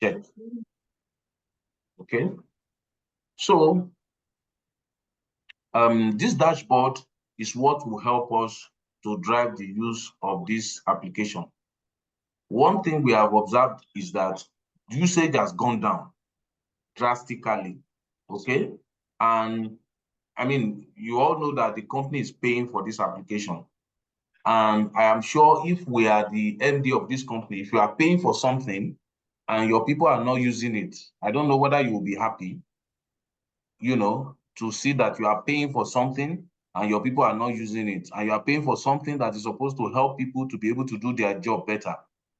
Check. Okay. So this dashboard is what will help us to drive the use of this application. One thing we have observed is that usage has gone down drastically. Okay. And I mean, you all know that the company is paying for this application. And I am sure if we are the MD of this company, if you are paying for something and your people are not using it, I don't know whether you will be happy, to see that you are paying for something and your people are not using it. And you are paying for something that is supposed to help people to be able to do their job better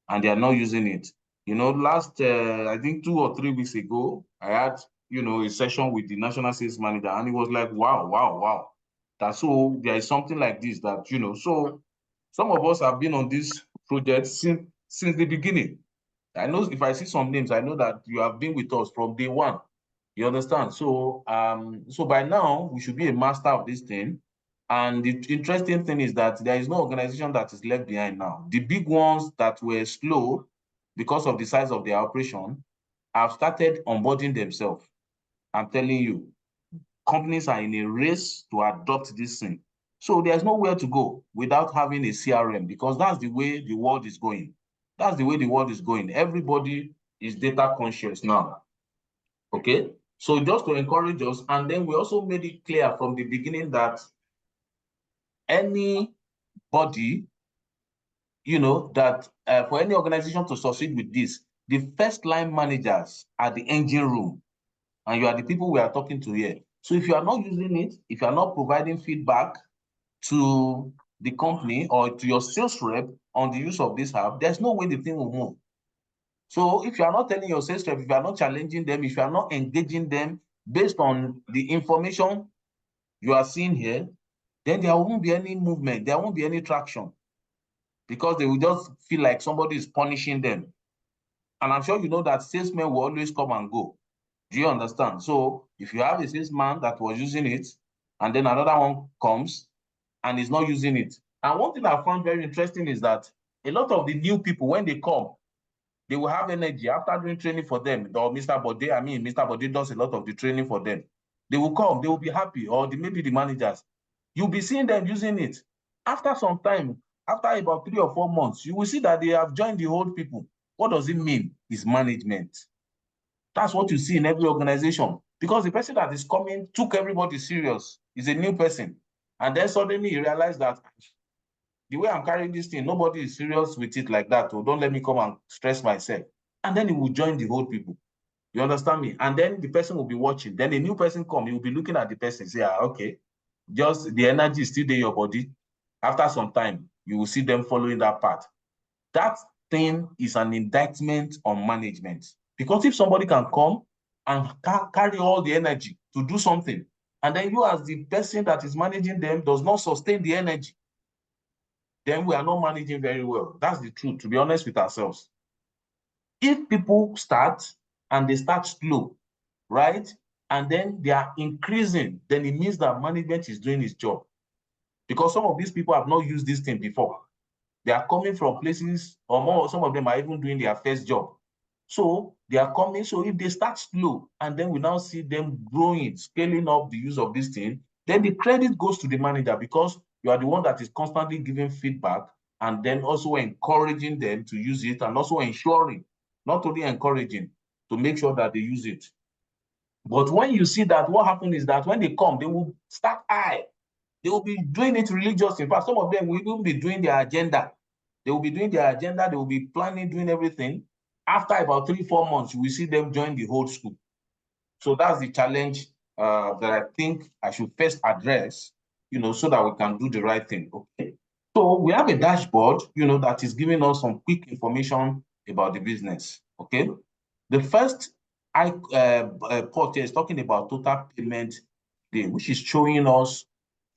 and they are not using it. Last, I think 2 or 3 weeks ago, I had, a session with the national sales manager and he was like, wow, wow, wow. That so there is something like this that, so some of us have been on this project since the beginning. I know if I see some names, I know that you have been with us from day one. You understand? So by now we should be a master of this thing. And the interesting thing is that there is no organization that is left behind now. The big ones that were slow because of the size of their operation have started onboarding themselves. I'm telling you, companies are in a race to adopt this thing. So there's nowhere to go without having a CRM because that's the way the world is going. That's the way the world is going. Everybody is data conscious now. Okay. So just to encourage us, and then we also made it clear from the beginning that anybody, that for any organization to succeed with this, the first line managers are the engine room, and you are the people we are talking to here. So if you are not using it, if you are not providing feedback to the company or to your sales rep on the use of this app, there's no way the thing will move. So if you are not telling your sales rep, if you are not challenging them, if you are not engaging them based on the information you are seeing here, then there won't be any movement. There won't be any traction because they will just feel like somebody is punishing them. And I'm sure you know that salesmen will always come and go. Do you understand? So if you have a salesman that was using it and then another one comes and is not using it. And one thing I found very interesting is that a lot of the new people, when they come, they will have energy after doing training for them. Or Mr. Bode does a lot of the training for them. They will come, they will be happy, or maybe the managers. You'll be seeing them using it. After some time, after about 3 or 4 months, you will see that they have joined the old people. What does it mean? It's management. That's what you see in every organization. Because the person that is coming took everybody serious. Is a new person. And then suddenly you realize that the way I'm carrying this thing, nobody is serious with it like that. So don't let me come and stress myself. And then he will join the old people. You understand me? And then the person will be watching. Then a new person come, he will be looking at the person, say, okay, just the energy is still in your body. After some time, you will see them following that path. That thing is an indictment on management. Because if somebody can come and carry all the energy to do something, and then you as the person that is managing them does not sustain the energy, then we are not managing very well. That's the truth, to be honest with ourselves. If people start and they start slow, right, and then they are increasing, then it means that management is doing its job. Because some of these people have not used this thing before. They are coming from places, or more, some of them are even doing their first job. So they are coming. So if they start slow and then we now see them growing, scaling up the use of this thing, then the credit goes to the manager because you are the one that is constantly giving feedback and then also encouraging them to use it and also ensuring, not only encouraging, to make sure that they use it. But when you see that, what happens is that when they come, they will start high. They will be doing it religious. In fact, some of them will even be doing their agenda. They will be doing their agenda. They will be planning, doing everything. After about 3-4 months, you will see them join the whole school. So that's the challenge that I think I should first address, so that we can do the right thing. Okay. So we have a dashboard, that is giving us some quick information about the business. Okay. The first part here is talking about total payment day, which is showing us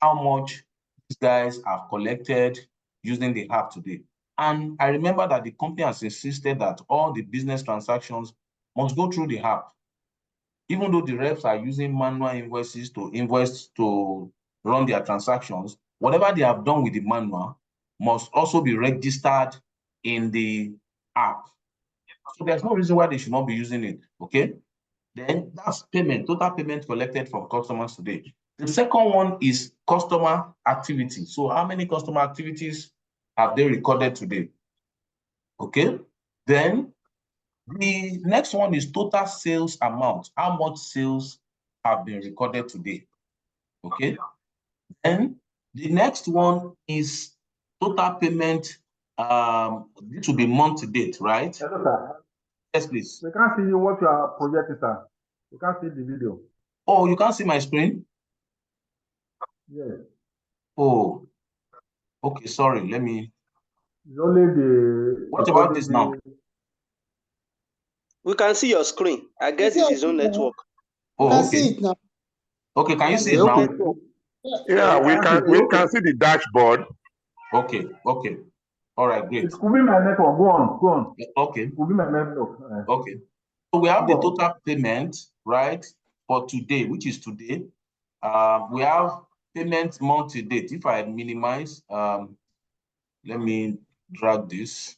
how much these guys have collected using the app today. And I remember that the company has insisted that all the business transactions must go through the app. Even though the reps are using manual invoices to invoice to run their transactions, whatever they have done with the manual must also be registered in the app. So there's no reason why they should not be using it. Okay. Then that's payment, total payment collected from customers today. The second one is customer activity. So how many customer activities have they recorded today? Okay. Then the next one is total sales amount. How much sales have been recorded today? Okay. Then the next one is total payment. This will be month to date, right? Hello, sir. Yes, please. We can't see what you are projecting, sir. We can't see the video. Oh, you can't see my screen? Yes. Oh, okay, sorry. Let me. It's only the. What about this now? We can see your screen. I guess it's his own network. Oh, okay. Okay, can you see it now? Yeah, we can see the dashboard. Okay, okay. All right, great. It could be my network. Go on. Okay. It could be my network. Okay. So we have the total payment, right, for today, which is today. We have payment month to date. If I minimize, let me drag this.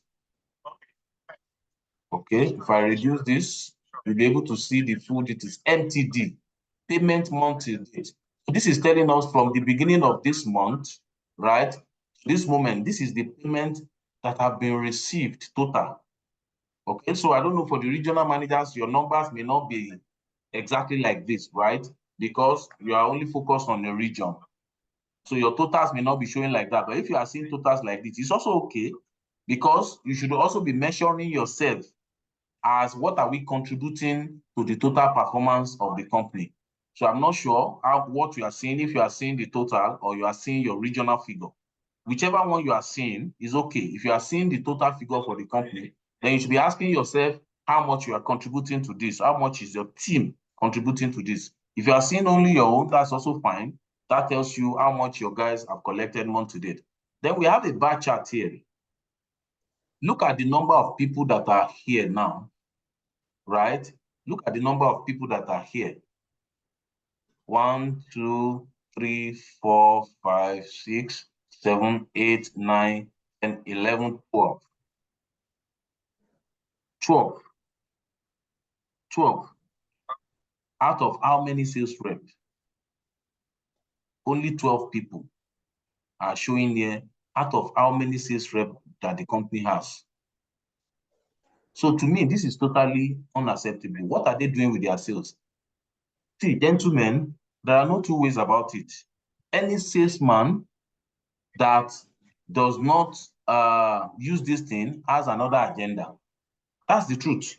Okay, if I reduce this, you'll be able to see the full details. MTD, payment month to date. So this is telling us from the beginning of this month, right? This moment, this is the payment that have been received total. Okay, so I don't know, for the regional managers, your numbers may not be exactly like this, right? Because you are only focused on the region. So your totals may not be showing like that. But if you are seeing totals like this, it's also okay, because you should also be measuring yourself as what are we contributing to the total performance of the company. So I'm not sure what you are seeing, if you are seeing the total or you are seeing your regional figure. Whichever one you are seeing is okay. If you are seeing the total figure for the company, then you should be asking yourself how much you are contributing to this, how much is your team contributing to this. If you are seeing only your own, that's also fine. That tells you how much your guys have collected month to date. Then we have a bar chart here. Look at the number of people that are here now, right? Look at the number of people that are here. 1, 2, 3, 4, 5, 6, 7, 8, 9, 10, 11, 12. 12 out of how many sales reps? Only 12 people are showing here out of how many sales reps that the company has. So to me, this is totally unacceptable. What are they doing with their sales? See, gentlemen, there are no two ways about it. Any salesman that does not use this thing has another agenda. That's the truth.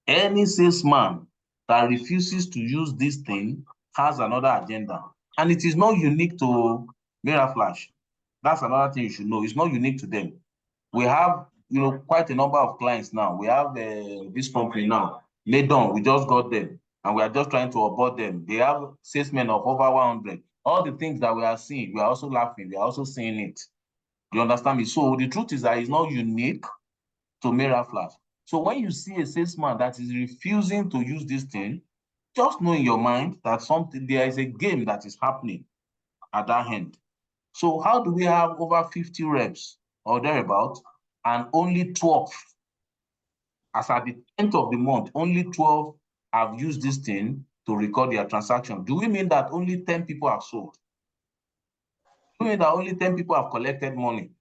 Any salesman that refuses to use this thing has another agenda. And it is not unique to Miraflash. That's another thing you should know. It's not unique to them. We have, quite a number of clients now. We have this company now, Ledon. We just got them, and we are just trying to onboard them. They have salesmen of over 100. All the things that we are seeing, we are also laughing. We are also seeing it. You understand me? So the truth is that it's not unique to Miraflash. So when you see a salesman that is refusing to use this thing, just know in your mind that there is a game that is happening at that end. So how do we have over 50 reps or thereabout and only 12, as at the end of the month, only 12 have used this thing to record their transaction? Do we mean that only 10 people have sold? Do we mean that only 10 people have collected money?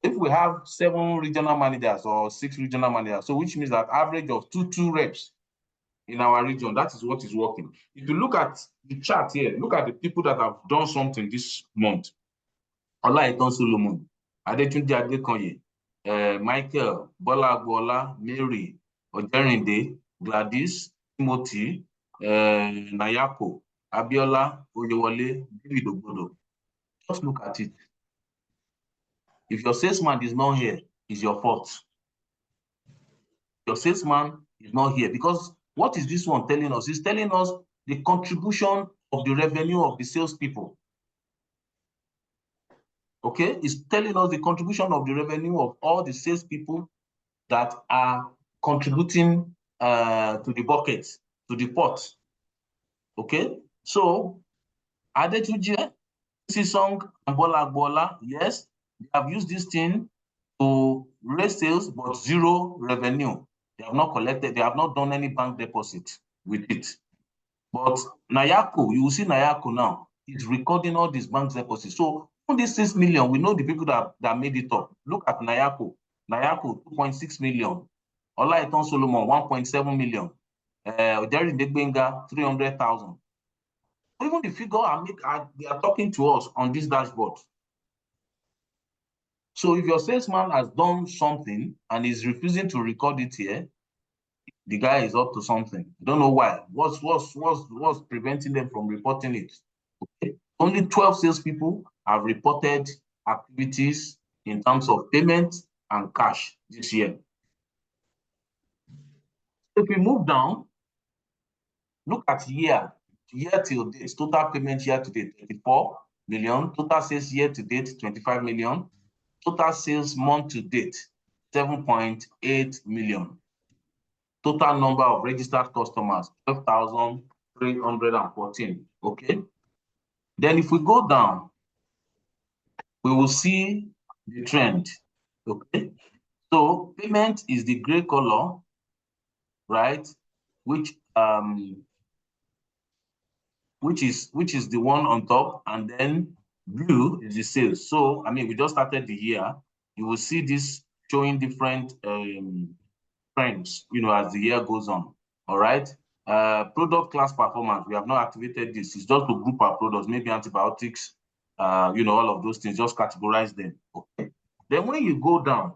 If we have 7 regional managers or 6 regional managers, so which means that average of two reps in our region, that is what is working. If you look at the chart here, look at the people that have done something this month. Olaitan Solomon, Adetunji Adekonye, Michael, Bola Agbola, Mary, Ojerinde, Gladys, Timothy, Nayako, Abiola, Oyewole, David Ogbodo. Just look at it. If your salesman is not here, it's your fault. Your salesman is not here, because what is this one telling us? It's telling us the contribution of the revenue of the salespeople. Okay, it's telling us the contribution of the revenue of all the salespeople that are contributing to the bucket, to the pot. Okay, so Adetunji, Sisong, and Bola Agbola, yes, they have used this thing to raise sales but zero revenue. They have not collected, they have not done any bank deposit with it. But Nayako, you will see Nayako now, is recording all these bank deposits. So on this 6 million, we know the people that made it up. Look at Nayako. Nayako, 2.6 million. Olaiton Solomon, 1.7 million. Jerry Degbenga, 300,000. Even the figure they are talking to us on this dashboard. So if your salesman has done something and is refusing to record it here, the guy is up to something. I don't know why. What's preventing them from reporting it? Okay. Only 12 salespeople have reported activities in terms of payment and cash this year. If we move down, look at year till date, total payment year to date, 34 million, total sales year to date, 25 million, total sales month to date, 7.8 million. Total number of registered customers, 12,314. Okay. Then if we go down, we will see the trend. Okay. So payment is the gray color, right? Which is the one on top, and then blue is the sales. So I mean, we just started the year. You will see this showing different trends, as the year goes on. All right. Product class performance. We have not activated this. It's just to group our products, maybe antibiotics, all of those things. Just categorize them. Okay. Then when you go down,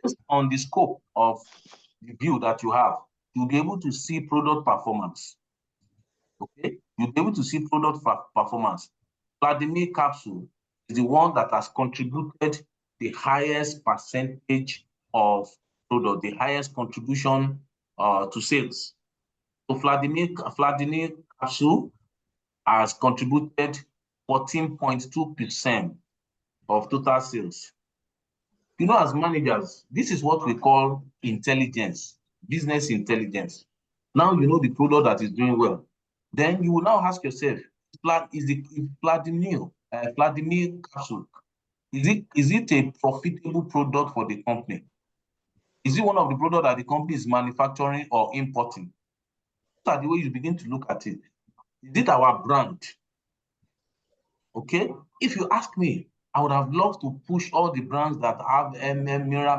based on the scope of the view that you have, you'll be able to see product performance. Okay, you'll be able to see product performance. Vladimir capsule is the one that has contributed the highest percentage of product, the highest contribution to sales. So Vladimir capsule has contributed 14.2% of total sales. As managers, this is what we call intelligence, business intelligence. Now you know the product that is doing well. Then you will now ask yourself, is the Vladimir capsule, is it a profitable product for the company? Is it one of the products that the company is manufacturing or importing? Those are the way you begin to look at it. Is it our brand? Okay. If you ask me, I would have loved to push all the brands that have Mira,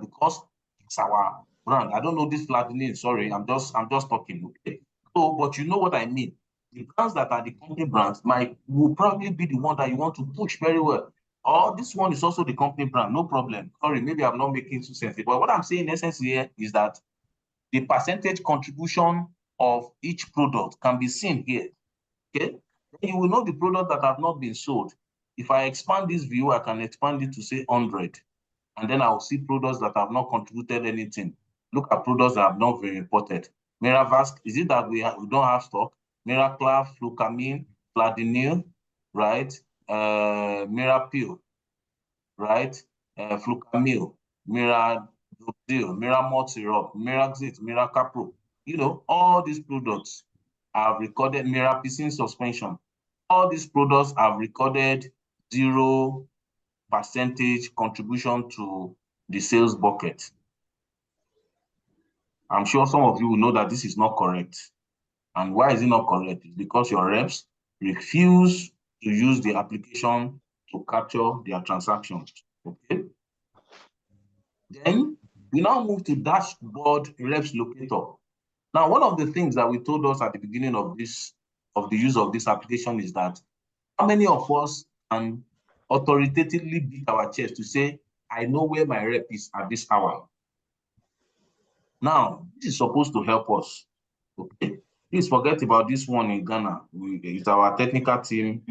because it's our brand. I don't know this Vladimir. Sorry, I'm just talking. Okay. So, but you know what I mean. The brands that are the company brands will probably be the one that you want to push very well. Or this one is also the company brand, no problem. Sorry, maybe I'm not making too sense. But what I'm saying in essence here is that the percentage contribution of each product can be seen here. Okay. You will know the products that have not been sold. If I expand this view, I can expand it to say 100. And then I will see products that have not contributed anything. Look at products that have not been reported. Miravask, is it that we don't have stock? Miraclar, Flucamine, Vladimir, right? Mirapil, right? Flucamil, Miradil, Miramort syrup, Miraxit, Miracapro. All these products have recorded Mirapicin suspension. All these products have recorded 0% contribution to the sales bucket. I'm sure some of you will know that this is not correct. And why is it not correct? It's because your reps refuse to use the application to capture their transactions. Okay. Then we now move to dashboard reps locator. Now, one of the things that we told us at the beginning of the use of this application is that how many of us can authoritatively beat our chest to say, I know where my rep is at this hour? Now, this is supposed to help us. Okay. Please forget about this one in Ghana. It's our technical team,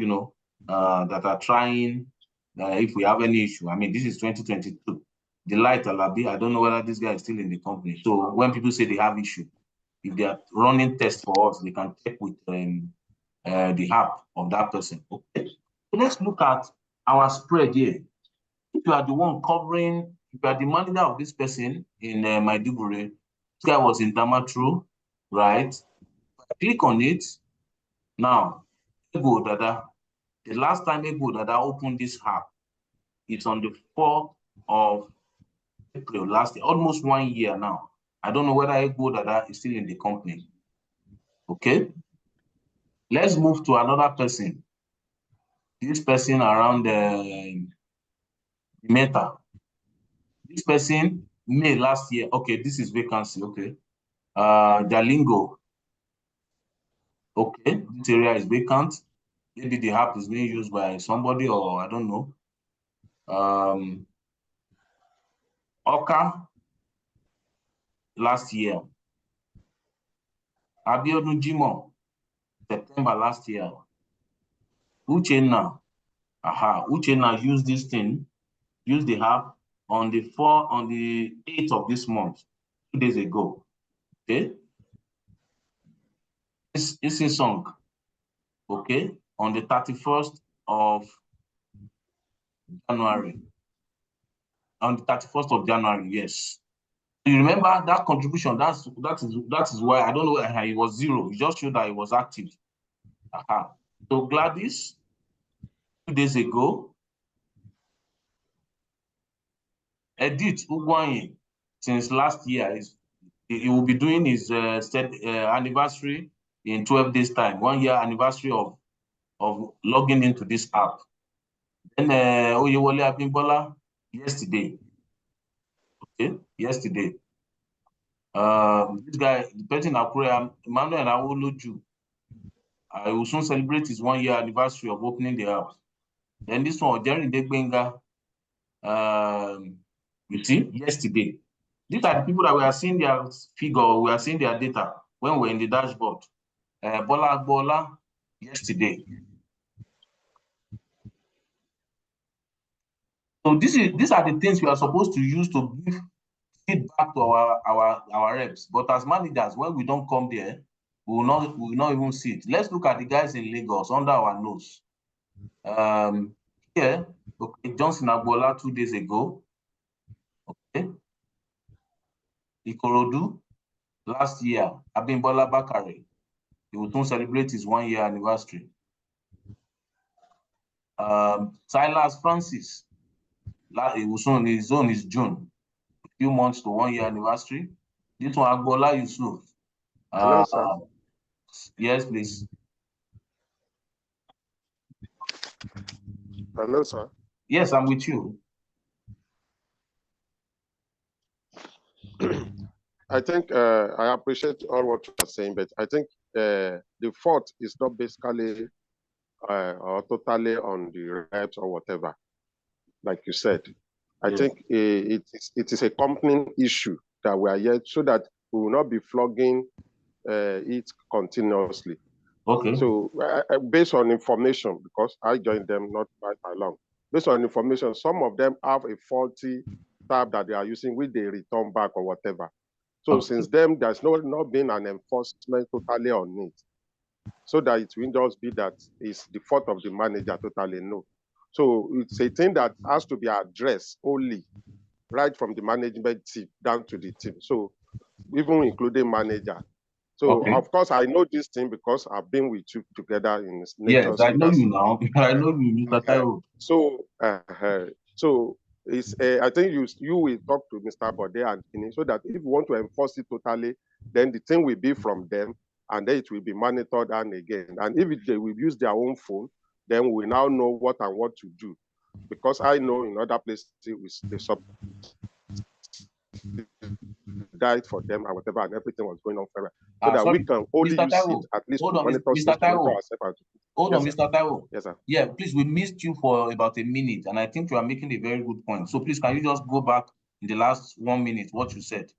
that are trying, if we have any issue. I mean, this is 2022. Delight Alabi, I don't know whether this guy is still in the company. So when people say they have issue, if they are running tests for us, they can check with the app of that person. Okay. So let's look at our spread here. If you are the one covering, if you are the manager of this person in Maiduguri, this guy was in Damatru, right? Click on it. Now, Ego Dada, the last time Ego Dada opened this app, it's on the 4th of April last year, almost 1 year now. I don't know whether Egbo Dada is still in the company. Okay. Let's move to another person. This person around Meta. This person, May last year. Okay, this is vacancy. Okay. Jalingo. Okay, this area is vacant. Maybe the app is being used by somebody, or I don't know. Oka last year. Abiodun Jimo, September last year. Uchenna. Uchenna used this thing, used the app on the 8th of this month, 2 days ago. Okay. It's a song. Okay, on the 31st of January. On the 31st of January, yes. You remember that contribution? That is why I don't know why it was 0. It just showed that it was active. So Gladys, 2 days ago. Edith Ugwanye, since last year, he will be doing his anniversary in 12 days time, 1 year anniversary of logging into this app. Then Oyewole Abimbola, yesterday. Okay, yesterday. This guy, the person Akure, Emmanuel Awoloju, I will soon celebrate his 1 year anniversary of opening the app. Then this one, Jerry Degbenga, you see, yesterday. These are the people that we are seeing their figure, we are seeing their data when we're in the dashboard. Bola Agbola, yesterday. So these are the things we are supposed to use to give feedback to our reps. But as managers, when we don't come there, we will not even see it. Let's look at the guys in Lagos under our nose. Here, okay, Johnson Agbola 2 days ago. Okay. Ikorodu last year, Abimbola Bakare. He will soon celebrate his 1 year anniversary. Silas Francis, he will soon, his own is June. A few months to 1 year anniversary. This one, Agbola Yusuf. Hello, sir. Yes, please. Hello, sir. Yes, I'm with you. I think I appreciate all what you are saying, but I think the fault is not basically or totally on the reps or whatever, like you said. I think it is a company issue that we are yet, so that we will not be flogging it continuously. Okay. So based on information, because I joined them not quite long, based on information, some of them have a faulty tab that they are using, which they return back or whatever. So okay. Since then, there's not been an enforcement totally on it. So that it will just be that it's the fault of the manager totally, no. So it's a thing that has to be addressed only, right from the management team down to the team. So even including manager. So okay. Of course, I know this thing because I've been with you together in Yes, I know you now. I know you, Mr. Taiwo. So it's I think you will talk to Mr. Bode and Kini, so that if you want to enforce it totally, then the thing will be from them, and then it will be monitored and again. And if they will use their own phone, then we now know what to do. Because I know in other places they died for them and whatever, and everything was going on forever. So that we can only use it at least to monitor ourselves. Hold on, Mr. Taiwo. Yes, sir. Yeah, please, we missed you for about a minute, and I think you are making a very good point. So please, can you just go back in the last 1 minute, what you said?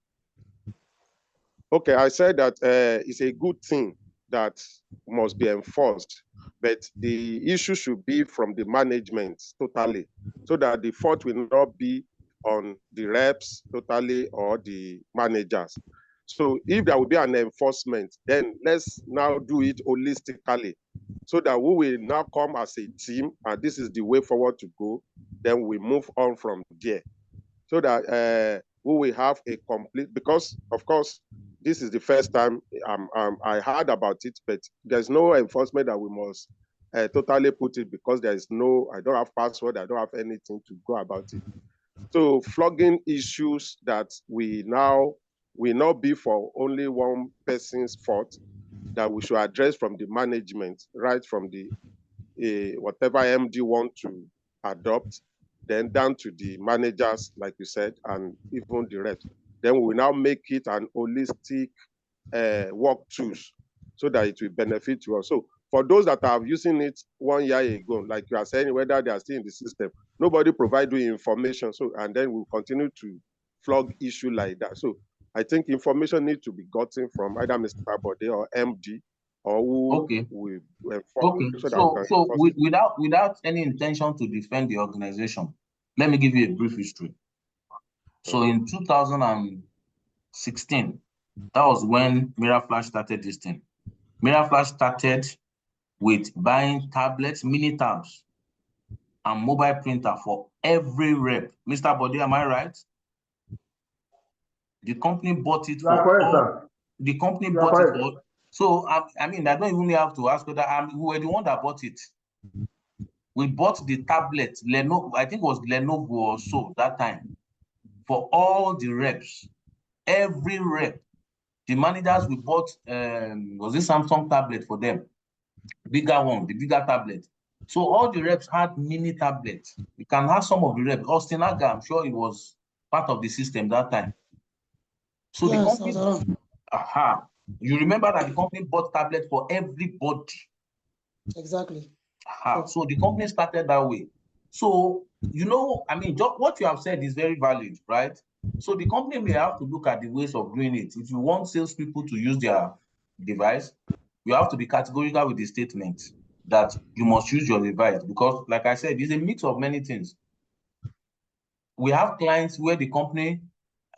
Okay, I said that it's a good thing that must be enforced, but the issue should be from the management totally, so that the fault will not be on the reps totally or the managers. So if there will be an enforcement, then let's now do it holistically, so that we will now come as a team, and this is the way forward to go. Then we move on from there, so that we will have a complete, because of course, this is the first time I heard about it, but there's no enforcement that we must totally put it, because there is no, I don't have password, I don't have anything to go about it. So flogging issues that will not be for only one person's fault, that we should address from the management, right from the whatever MD want to adopt, then down to the managers, like you said, and even the reps. Then we will now make it an holistic work tools so that it will benefit you. So for those that are using it 1 year ago, like you are saying, whether they are still in the system, nobody provide you information. So, and then we'll continue to flog issue like that. So I think information needs to be gotten from either Mr. Bode or MD, or who Okay. will Okay. so that we can enforce it. Without any intention to defend the organization, let me give you a brief history. So in 2016, that was when Miraflash started this thing. Miraflash started with buying tablets, mini tabs, and mobile printer for every rep. Mr. Bode, am I right? The company bought it You are for correct, all. sir. The company You are bought it correct. for. So I mean, I don't even have to ask whether we were the one that bought it. We bought the tablet, Lenovo, I think it was Lenovo or so that time, for all the reps, every rep. The managers, we bought, was this Samsung tablet for them? Bigger one, the bigger tablet. So all the reps had mini tablets. You can have some of the reps. Austin Aga, I'm sure it was part of the system that time. So the company, you remember that the company bought tablets for everybody. Exactly. So the company started that way. So, you know, I mean, what you have said is very valid, right? So the company may have to look at the ways of doing it. If you want salespeople to use their device, you have to be categorical with the statement that you must use your device, because, like I said, it's a mix of many things. We have clients where the company,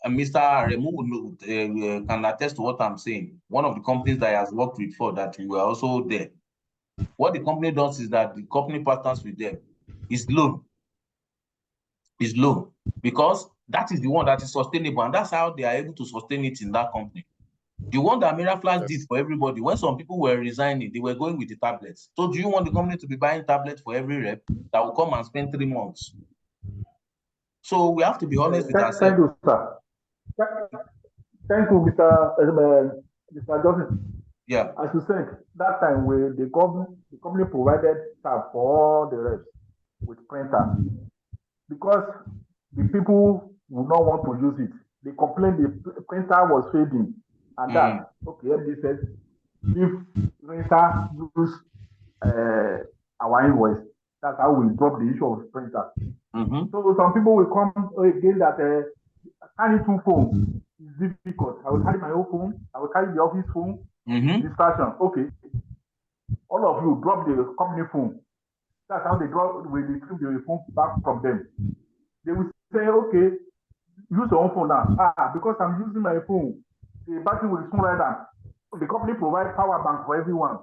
Mr. Remu can attest to what I'm saying. One of the companies that he has worked with for that we were also there. What the company does is that the company partners with them is loan. Is loan, because that is the one that is sustainable, and that's how they are able to sustain it in that company. The one that Miraflash did for everybody, when some people were resigning, they were going with the tablets. So do you want the company to be buying tablets for every rep that will come and spend 3 months? So we have to be honest with ourselves. Thank you, sir. Thank you, Mr. Johnson. Yeah. As you said, that time where the company provided tab for all the reps with printer, because the people would not want to use it. They complained the printer was fading, and that MD said, if printer use our invoice, that's how we drop the issue of printer. So some people will come again that carry 2 phones is difficult. I will carry my own phone, I will carry the office phone. Distraction. Okay. All of you drop the company phone. That's how they retrieve the phone back from them. They will say, okay, use your own phone now. Because I'm using my phone, the battery will soon run out. The company provides power bank for everyone.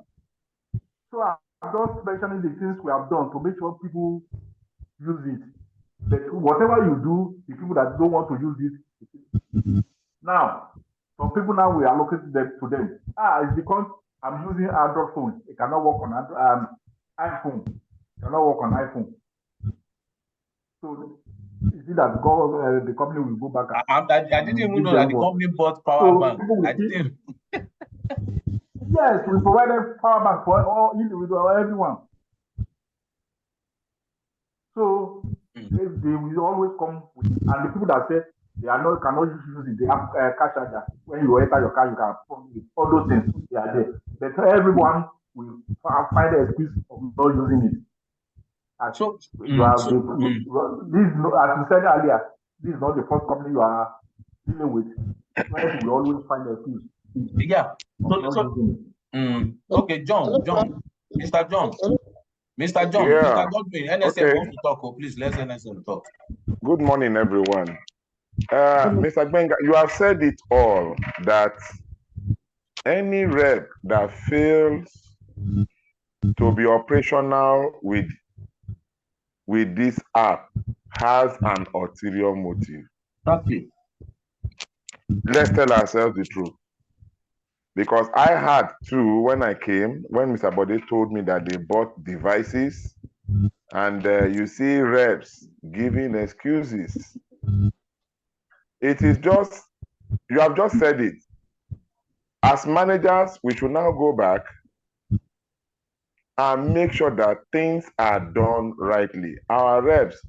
So I'm just mentioning the things we have done to make sure people use it. But whatever you do, the people that don't want to use it, now, some people now we allocate them to them. It's because I'm using Android phone. It cannot work on iPhone. It cannot work on iPhone. So is it that the company will go back? I didn't even know that the company bought power bank. I didn't. Yes, we provided power bank for all individual, everyone. So they will always come with, and the people that say they are not cannot use it, they have cash charger. When you enter your car, you can all those things they are there. But everyone will find the excuse of not using it. As so you have this, as you said earlier, this is not the first company you are dealing with. Clients will always find the excuse. Yeah. Okay, John, Mr. John. Mr. John, Yeah. Mr. Godwin, NSM wants to talk. Please, let's NSM talk. Good morning, everyone. Mr. Gbenga, you have said it all, that any rep that fails to be operational with this app has an ulterior motive. Exactly. Let's tell ourselves the truth. Because I had to, when I came, when Mr. Bode told me that they bought devices, and you see reps giving excuses It is just, you have just said it. As managers, we should now go back and make sure that things are done rightly. Our reps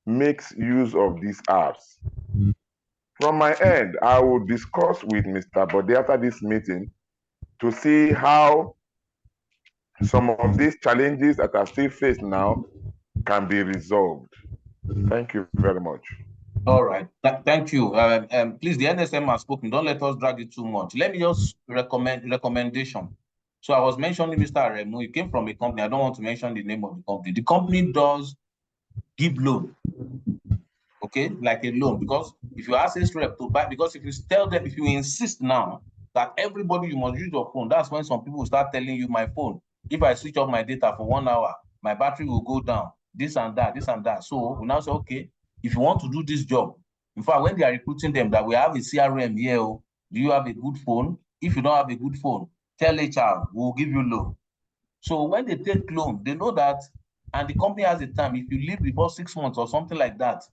makes use of these apps. From my end, I will discuss with Mr. Bode after this meeting to see how some of these challenges that are still faced now can be resolved. Thank you very much. All right. Thank you. Please, the NSM has spoken. Don't let us drag it too much. Let me just recommendation. So I was mentioning Mr. Aremu. He came from a company. I don't want to mention the name of the company. The company does give loan. Okay, like a loan, because if you ask this rep to buy, because if you tell them, if you insist now that everybody you must use your phone, that's when some people will start telling you, my phone, if I switch off my data for 1 hour, my battery will go down, this and that, this and that. So we now say, okay, if you want to do this job, in fact, when they are recruiting them, that we have a CRM here, do you have a good phone? If you don't have a good phone, tell HR, we'll give you loan. So when they take loan, they know that, and the company has a time, if you leave before 6 months or something like that,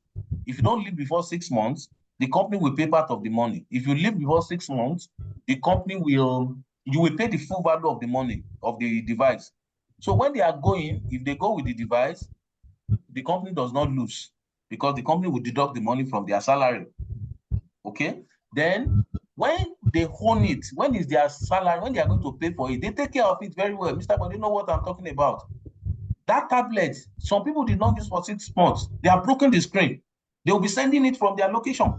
if you don't leave before 6 months, the company will pay part of the money. If you leave before 6 months, the company will, you will pay the full value of the money of the device. So when they are going, if they go with the device, the company does not lose, because the company will deduct the money from their salary. Okay? Then when they own it, when is their salary, when they are going to pay for it, they take care of it very well. Mr. But you know what I'm talking about. That tablet, some people did not use for 6 months. They have broken the screen. They will be sending it from their location.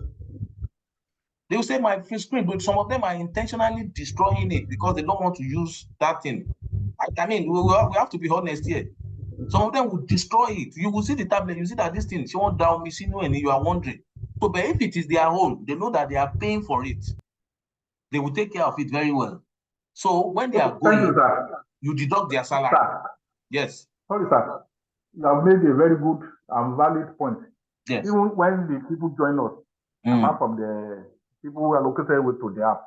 They will say my screen, but some of them are intentionally destroying it because they don't want to use that thing. I mean, we have to be honest here. Some of them will destroy it. You will see the tablet, you see that this thing, she won't down me, and you are wondering. So, but if it is their own, they know that they are paying for it. They will take care of it very well. So when they are going, Thank you, sir. you deduct their salary. Sir. Yes. Sorry, sir. You have made a very good and valid point. Yes. Even when the people join us, apart from the people who are located with to the app,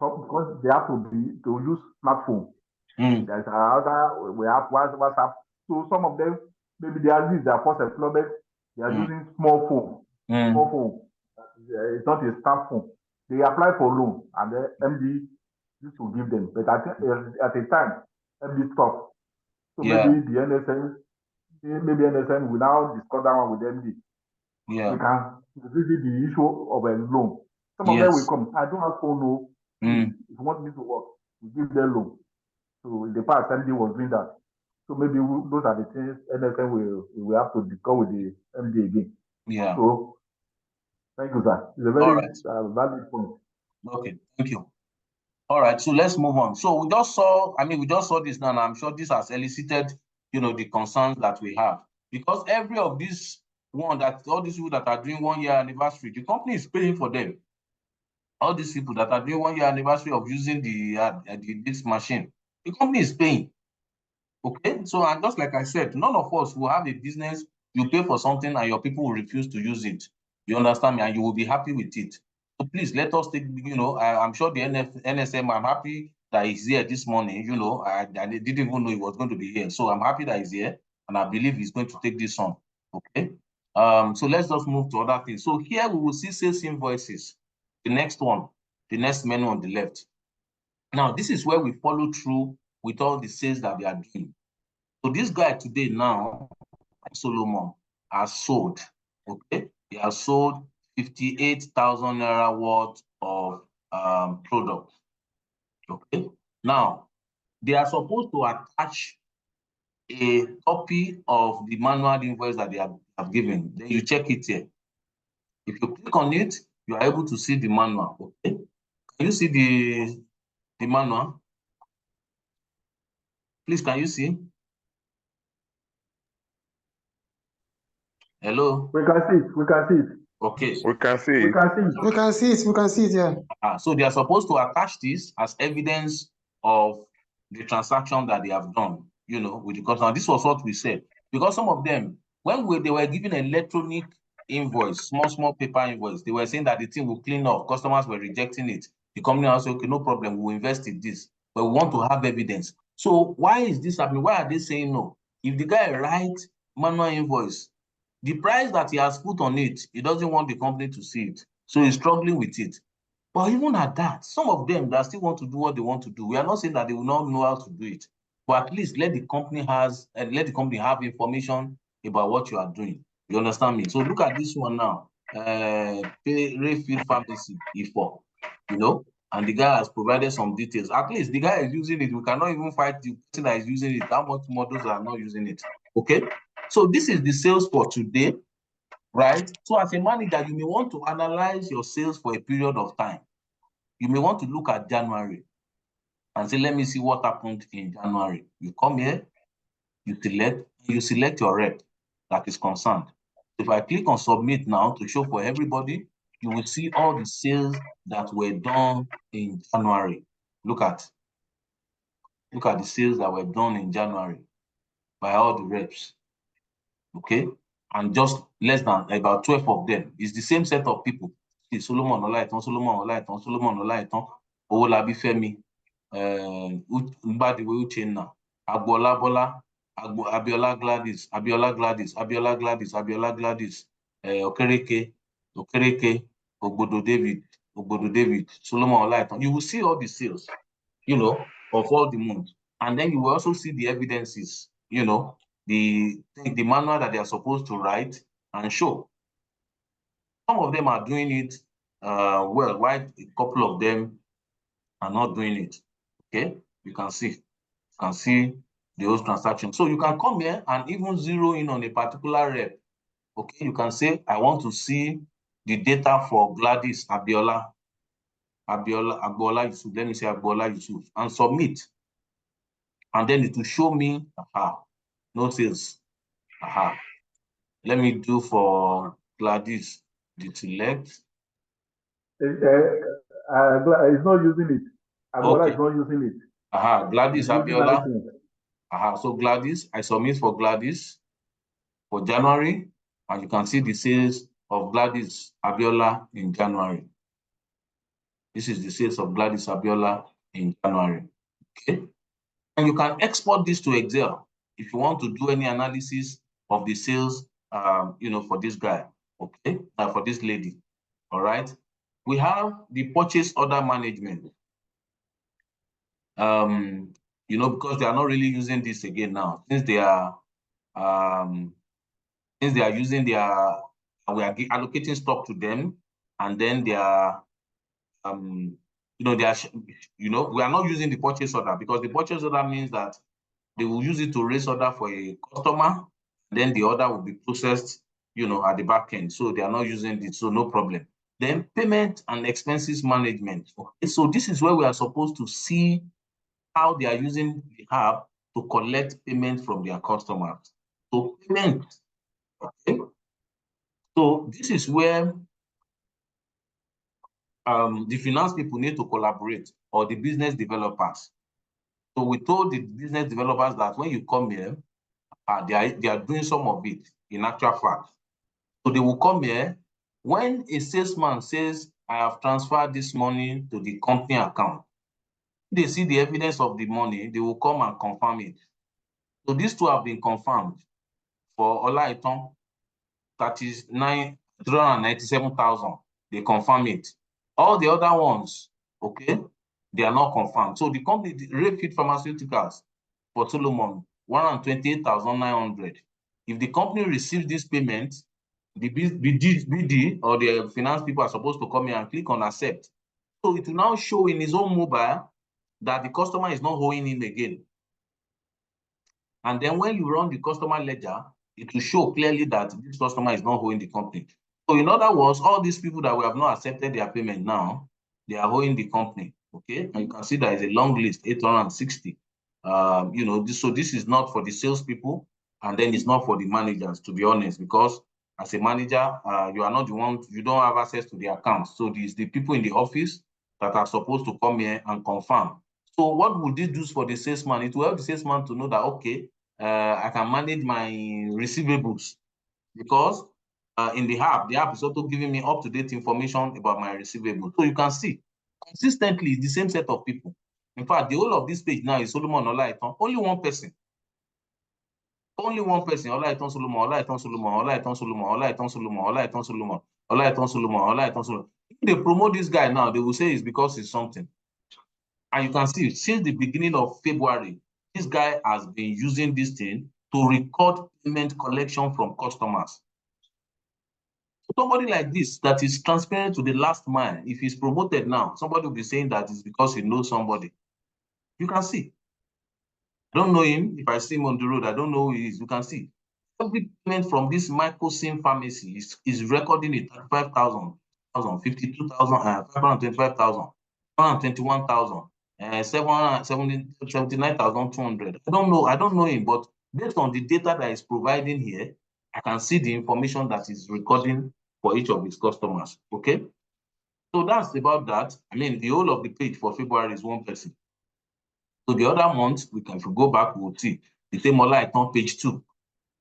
so because they have to use smartphone. There's other, we have WhatsApp. So some of them, maybe they are using their first employment, they are using small phone. Small phone. It's not a staff phone. They apply for loan and the MD used to give them. But at a time, MD stopped. So maybe the NSM will now discuss that one with MD. We can visit the issue of a loan. Some of them will come. I don't have phone, no. If you want me to work, we give them loan. So in the past, MD was doing that. So maybe those are the things NSM will have to discuss with the MD again. Yeah. So thank you, sir. It's a very valid point. Okay, thank you. All right, so let's move on. So we just saw this now, and I'm sure this has elicited, the concerns that we have. Because every of these all these people that are doing 1 year anniversary, the company is paying for them. All these people that are doing 1 year anniversary of using this machine, the company is paying. Okay, so and just like I said, none of us will have a business, you pay for something and your people will refuse to use it. You understand me? And you will be happy with it. So please let us take, I'm sure the NSM, I'm happy that he's here this morning. I didn't even know he was going to be here. So I'm happy that he's here and I believe he's going to take this on. Okay. So let's just move to other things. So here we will see sales invoices. The next one, the next menu on the left. Now, this is where we follow through with all the sales that they are doing. So this guy today now, Solomon, has sold, okay? He has sold 58,000 naira worth of product, okay? Now, they are supposed to attach a copy of the manual invoice that they have given. Then you check it here. If you click on it, you are able to see the manual, okay? Can you see the manual? Please, can you see? Hello? We can see it. We can see it. Okay. We can see it. We can see it. We can see it. We can see it, yeah. So they are supposed to attach this as evidence of the transaction that they have done, with the customer. This was what we said. Because some of them, when they were given electronic invoice, small paper invoice, they were saying that the thing will clean up. Customers were rejecting it. The company also said, okay, no problem, we'll invest in this. But we want to have evidence. So why is this happening? Why are they saying no? If the guy writes manual invoice, The price that he has put on it, he doesn't want the company to see it. So he's struggling with it. But even at that, some of them that still want to do what they want to do, we are not saying that they will not know how to do it. But at least let the company have information about what you are doing. You understand me? So look at this one now. Rayfield Pharmacy, E4, you know, and the guy has provided some details. At least the guy is using it. We cannot even fight the person that is using it. How much more those are not using it? Okay. So this is the sales for today, right? So as a manager, you may want to analyze your sales for a period of time. You may want to look at January and say, let me see what happened in January. You come here, you select your rep that is concerned. If I click on submit now to show for everybody, you will see all the sales that were done in January. Look at the sales that were done in January by all the reps. Okay, and just less than about 12 of them. It's the same set of people. See, Solomon Olaitan, Solomon Olaitan, Solomon Olaitan, Owolabi Femi, Mbadiwe Uchenna, Agbola Bola, Abiola Gladys, Abiola Gladys, Abiola Gladys, Abiola Gladys, Okereke, Ogbodo David, Solomon Olaitan. You will see all the sales, you know, of all the months. And then you will also see the evidences, you know, the manual that they are supposed to write and show. Some of them are doing it well, while a couple of them are not doing it. Okay, you can see the whole transaction. So you can come here and even zero in on a particular rep. Okay, you can say, I want to see the data for Gladys Abiola Yusuf. Let me say Agbola Yusuf and submit. And then it will show me, no sales. Let me do for Gladys, the select. It's not using it. Agbola is not using it. Gladys Abiola. So Gladys, I submit for Gladys for January, and you can see the sales of Gladys Abiola in January. This is the sales of Gladys Abiola in January. Okay. And you can export this to Excel if you want to do any analysis of the sales, you know, for this guy, okay, for this lady. All right. We have the purchase order management. You know, because they are not really using this again now, since they are using we are allocating stock to them, and then they are you know, we are not using the purchase order, because the purchase order means that they will use it to raise order for a customer, then the order will be processed, you know, at the back end. So they are not using it, so no problem. Then payment and expenses management. Okay, so this is where we are supposed to see how they are using the app to collect payment from their customers. So payment, okay. So this is where the finance people need to collaborate, or the business developers. So we told the business developers that when you come here, they are doing some of it in actual fact. So they will come here. When a salesman says, I have transferred this money to the company account, they see the evidence of the money, they will come and confirm it. So these two have been confirmed. For Olaitan, that is 397,000. They confirm it. All the other ones, okay, they are not confirmed. So the company, Rayfield Pharmaceuticals, for Solomon, 128,900. If the company receives this payment, the BD or the finance people are supposed to come here and click on accept. So it will now show in his own mobile that the customer is not owing him again. And then when you run the customer ledger, it will show clearly that this customer is not owing the company. So in other words, all these people that we have not accepted their payment now, they are owing the company. Okay, and you can see there is a long list, 860. You know, so this is not for the salespeople, and then it's not for the managers, to be honest, because as a manager, you are not the one, you don't have access to the accounts. So these the people in the office that are supposed to come here and confirm. So what would this do for the salesman? It will help the salesman to know that, okay, I can manage my receivables, because in the app is also giving me up-to-date information about my receivables. So you can see consistently the same set of people. In fact, the whole of this page now is Solomon Olaitan, only one person. Only one person, Olaitan Solomon, Olaitan Solomon, Olaitan Solomon, Olaitan Solomon, Olaitan Solomon, Olaitan Solomon, Olaitan Solomon. If they promote this guy now, they will say it's because it's something. And you can see, since the beginning of February, this guy has been using this thing to record payment collection from customers. Somebody like this that is transparent to the last mile, if he's promoted now, somebody will be saying that it's because he knows somebody. You can see. I don't know him. If I see him on the road, I don't know who he is. You can see. Every payment from this microsim pharmacy is recording it 35,000, 52,000, 525,000, 121,000, 79,200. I don't know him, but based on the data that is providing here, I can see the information that is recording for each of his customers. Okay. So that's about that. I mean, the whole of the page for February is one person. So the other month, if we go back, we'll see the same Olaitan page 2.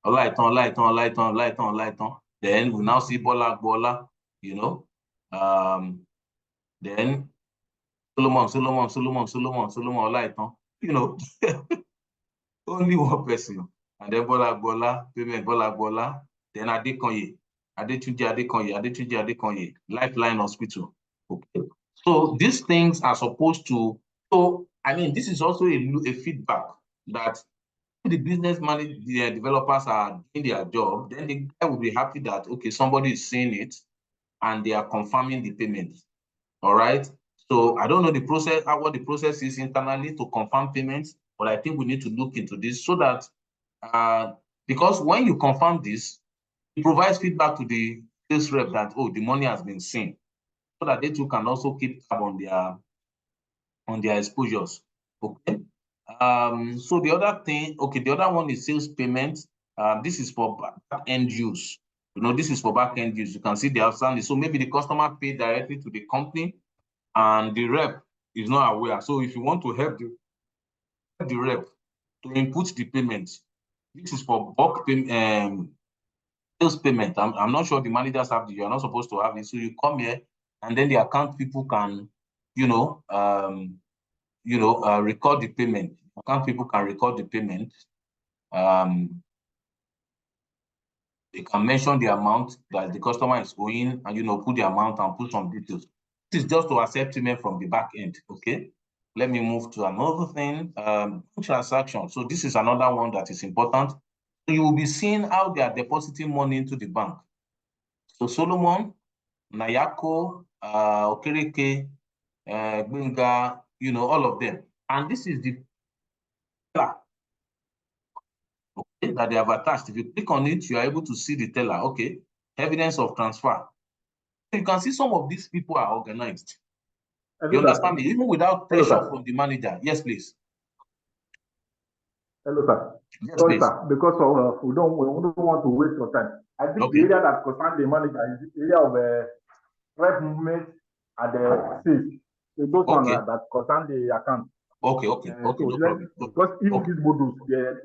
Olaitan. Then we now see Bola, you know. Then Solomon, Olaitan, you know. Only one person. And then Bola, payment Bola. Then Adekonye, Lifeline Hospital. Okay. So these things are supposed to, so I mean, this is also a feedback that the business the developers are doing their job, then the guy will be happy that, okay, somebody is seeing it and they are confirming the payment. All right. So I don't know the process, what the process is internally to confirm payments, but I think we need to look into this so that, because when you confirm this, it provides feedback to the sales rep that, oh, the money has been seen, so that they too can also keep tab on their exposures. Okay. So the other thing, okay, the other one is sales payment. This is for back-end use. You know, this is for back-end use. You can see the outstanding. So maybe the customer paid directly to the company and the rep is not aware. So if you want to help the rep to input the payment, this is for bulk payment, sales payment. I'm not sure the managers have you're not supposed to have it. So you come here and then the account people can, record the payment. Account people can record the payment. They can mention the amount that the customer is owing and, put the amount and put some details. This is just to accept payment from the back end, okay? Let me move to another thing, transaction. So this is another one that is important. So you will be seeing how they are depositing money into the bank. So Solomon, Nayako, Okereke, Benga, all of them. And this is the teller, okay, that they have attached. If you click on it, you are able to see the teller, okay, evidence of transfer. You can see some of these people are organized. You understand me? Even without pressure from the manager. Yes, please. Hello, sir. Yes, Sorry, please. sir, because we don't want to waste your time. I think the area that concerns the manager is the area of rep movement and the sales. So those ones that concern the account. Okay, no problem. Because even these modules,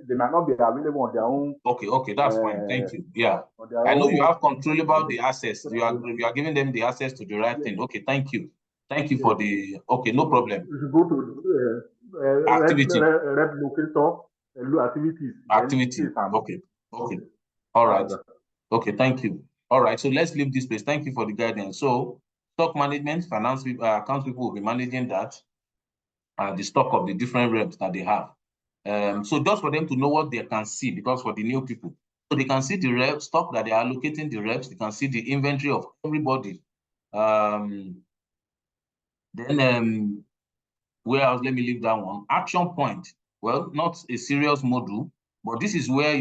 they might not be available on their own. Okay, that's fine. Thank you. Yeah, I know you have control about the access. You are giving them the access to the right thing. Okay, thank you. Thank you for the. Okay, no problem. You should go to activity. Rep locator. Activity. Okay. All right. Okay, thank you. All right, so let's leave this place. Thank you for the guidance. So, stock management, finance people, account people will be managing that, the stock of the different reps that they have. So just for them to know what they can see, because for the new people, so they can see the rep stock that they are allocating the reps. They can see the inventory of everybody. Then where else? Let me leave that one. Action point. Well, not a serious module, but this is where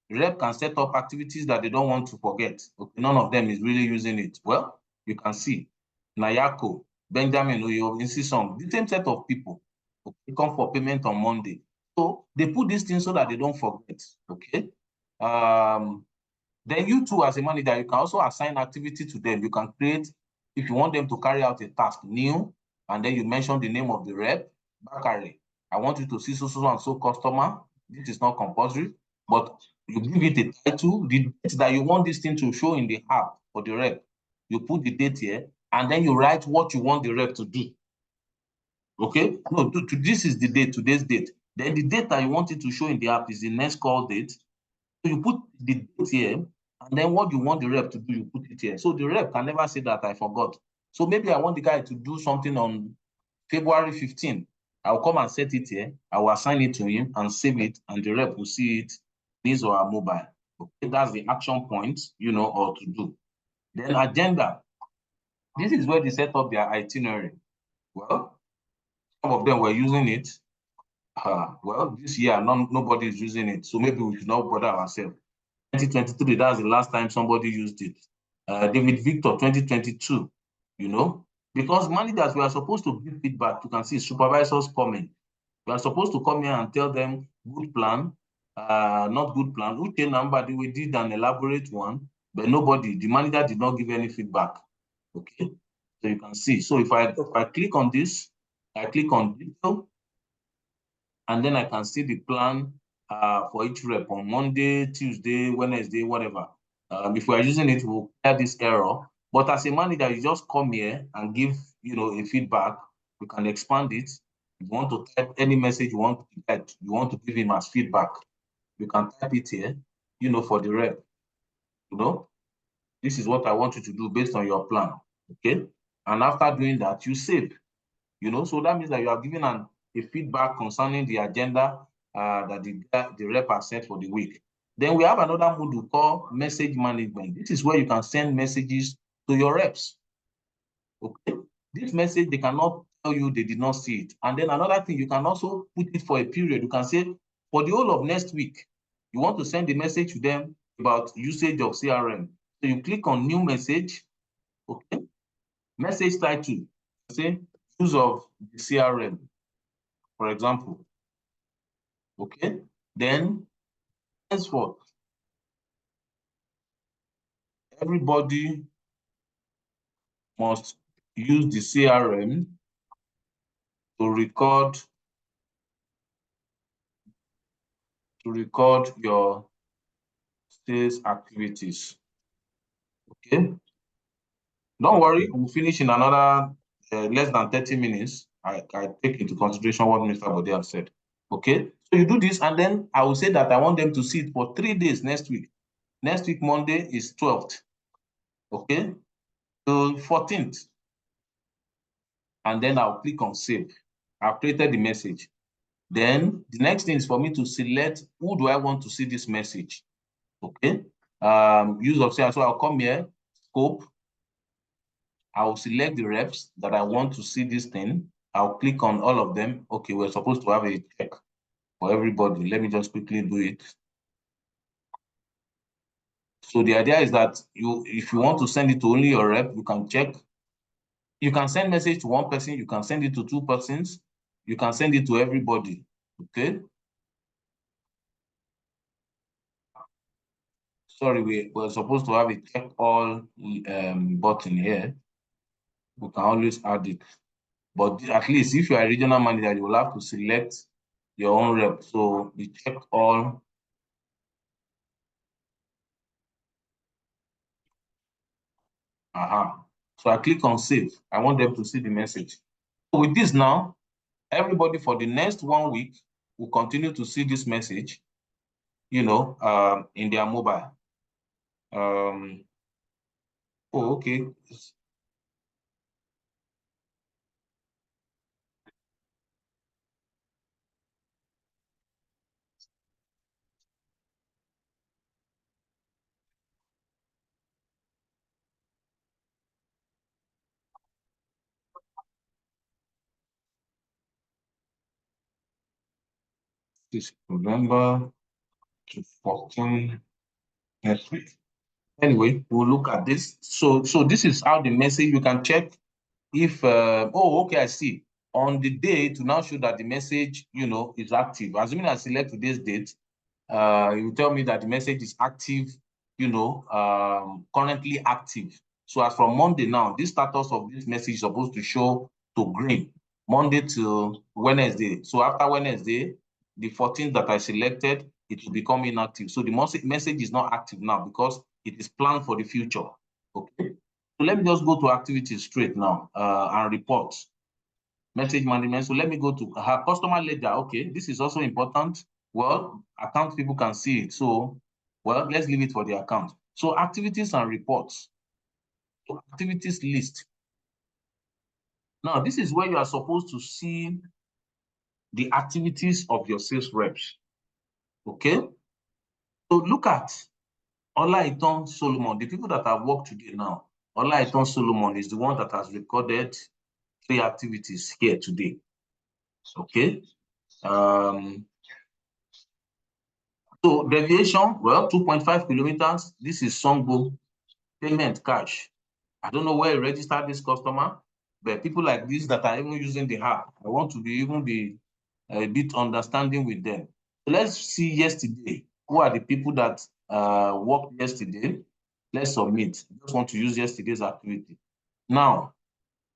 rep can set up activities that they don't want to forget. Okay, none of them is really using it. Well, you can see Nayako, Benjamin, Insison, the same set of people. Okay, come for payment on Monday. So they put these things so that they don't forget. Okay. Then you too, as a manager, you can also assign activity to them. You can create, if you want them to carry out a task new, and then you mention the name of the rep, Bakari. I want you to see so and so customer. This is not compulsory, but you give it a title, the date that you want this thing to show in the app for the rep. You put the date here, and then you write what you want the rep to do. Okay? No, this is the date, today's date. Then the date that you want it to show in the app is the next call date, So you put the date here, and then what you want the rep to do, you put it here. So the rep can never say that I forgot. So maybe I want the guy to do something on February 15. I'll come and set it here. I will assign it to him and save it, and the rep will see it his or her mobile. Okay, that's the action point, or to do. Then agenda. This is where they set up their itinerary. Well, some of them were using it. Well, this year, nobody is using it. So maybe we should not bother ourselves. 2023, that's the last time somebody used it. David Victor, 2022, because managers, we are supposed to give feedback. You can see supervisors comment. We are supposed to come here and tell them good plan, not good plan. Okay, number, we did an elaborate one, but the manager did not give any feedback. Okay, so you can see. So if I click on this, I click on detail, and then I can see the plan for each rep on Monday, Tuesday, Wednesday, whatever. If we are using it, we'll clear this error. But as a manager, you just come here and give, a feedback. You can expand it. If you want to type any message you want to give him as feedback, you can type it here, for the rep. This is what I want you to do based on your plan. Okay. And after doing that, you save. So that means that you are giving a feedback concerning the agenda that the rep has set for the week. Then we have another mode we call message management. This is where you can send messages to your reps. Okay, this message, they cannot tell you they did not see it. And then another thing, you can also put it for a period. You can say, for the whole of next week, you want to send a message to them about usage of CRM. So you click on new message. Okay, message title, say use of the CRM, for example. Okay, then henceforth, everybody must use the CRM to record your sales activities. Okay, don't worry, we'll finish in another less than 30 minutes. I take into consideration what Mr. Bode has said. Okay, so you do this, and then I will say that I want them to see it for 3 days next week. Next week, Monday is 12th. Okay, so 14th. And then I'll click on save. I've created the message. Then the next thing is for me to select who do I want to see this message. Okay, use of CRM. So I'll come here, scope. I'll select the reps that I want to see this thing. I'll click on all of them. Okay, we're supposed to have a check for everybody. Let me just quickly do it. So the idea is that if you want to send it to only your rep, you can check. You can send message to one person. You can send it to 2 persons. You can send it to everybody. Okay. Sorry, we were supposed to have a check all button here. We can always add it. But at least if you are a regional manager, you will have to select your own rep. So we check all. So I click on save. I want them to see the message. So with this now, everybody for the next 1 week will continue to see this message, in their mobile. Okay. This November to 14 next week. Anyway, we'll look at this. So this is how the message, you can check if, okay, I see. On the day to now show that the message, is active. Assuming I select today's date, it will tell me that the message is active, currently active. So as from Monday now, this status of this message is supposed to show to green, Monday to Wednesday. So after Wednesday, the 14th that I selected, it will become inactive. So the message is not active now because it is planned for the future. Okay. So let me just go to activities straight now and reports. Message management. So let me go to her customer ledger. Okay, this is also important. Well, account people can see it. So Well, let's leave it for the account. So activities and reports. So activities list. Now, this is where you are supposed to see the activities of your sales reps. Okay? So look at Olaiton Solomon, the people that have worked today now. Olaiton Solomon is the one that has recorded 3 activities here today. Okay? So deviation, well, 2.5 kilometers. This is Songbo payment cash. I don't know where you registered this customer, but people like this that are even using the app, I want to be a bit understanding with them. So let's see yesterday. Who are the people that worked yesterday? Let's submit. I just want to use yesterday's activity. Now,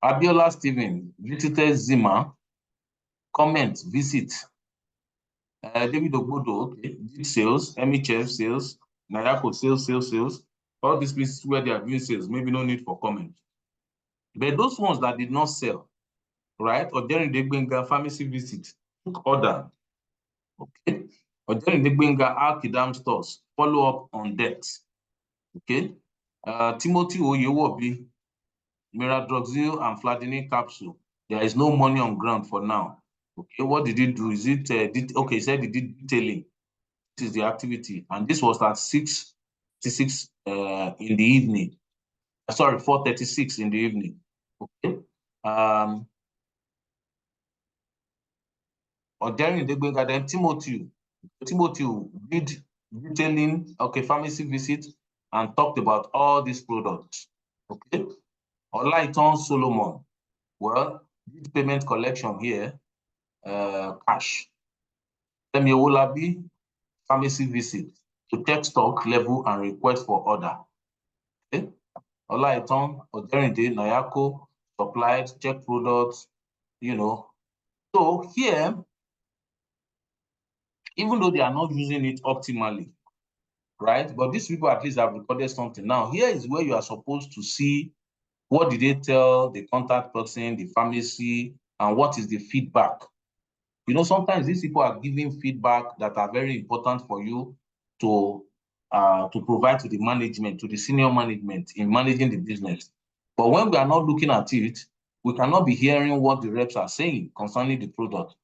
Abiola Stephen visited Zima. Comment, visit. David Ogbodo, okay, did sales, MHF sales, Nayako sales. All these places where they are doing sales, maybe no need for comment. But those ones that did not sell, right? Or during the Benga pharmacy visit, took order, okay? Or during the Benga Alkidam stores, follow up on debt, okay? Timothy Oyewobi, Miradroxil and Fladini capsule. There is no money on ground for now. Okay, what did he do? Is it, okay, he said he did detailing. This is the activity. And this was at 6:36 in the evening. Sorry, 4:36 in the evening. Okay. Or during the then Timothy did detailing, okay, pharmacy visit and talked about all these products. Okay. Olaiton Solomon, well, did payment collection here, cash. Femi Owolabi, pharmacy visit to check stock level and request for order. Okay. Olaiton, Oderinde, Nayako, supplied, check products, you know. So here, even though they are not using it optimally, right? But these people at least have recorded something. Now, here is where you are supposed to see what did they tell the contact person, the pharmacy, and what is the feedback. You know, sometimes these people are giving feedback that are very important for you to provide to the management, to the senior management in managing the business. But when we are not looking at it, we cannot be hearing what the reps are saying concerning the product.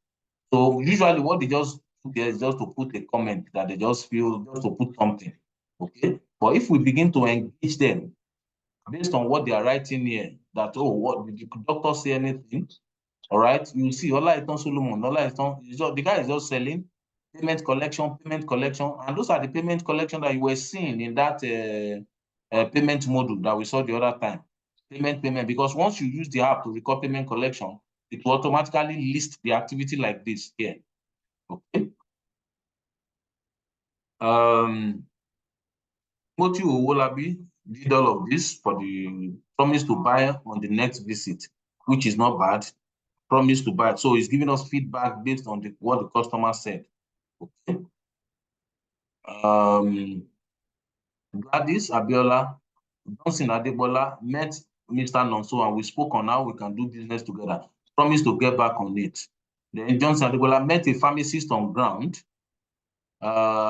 So usually what they just do there is just to put a comment that they just feel, just to put something, okay? But if we begin to engage them based on what they are writing here, that, oh, what did the doctor say anything? All right, you see, Olaiton Solomon, the guy is just selling payment collection, and those are the payment collection that you were seeing in that payment module that we saw the other time. Payment, because once you use the app to record payment collection, it will automatically list the activity like this here. Okay. Moti Owolabi did all of this for the promise to buy on the next visit, which is not bad. Promise to buy. So he's giving us feedback based on what the customer said. Okay. Gladys Abiola, Johnson Adebola met Mr. Nonso and we spoke on how we can do business together. Promise to get back on it. Then Johnson Adebola met a pharmacist on ground,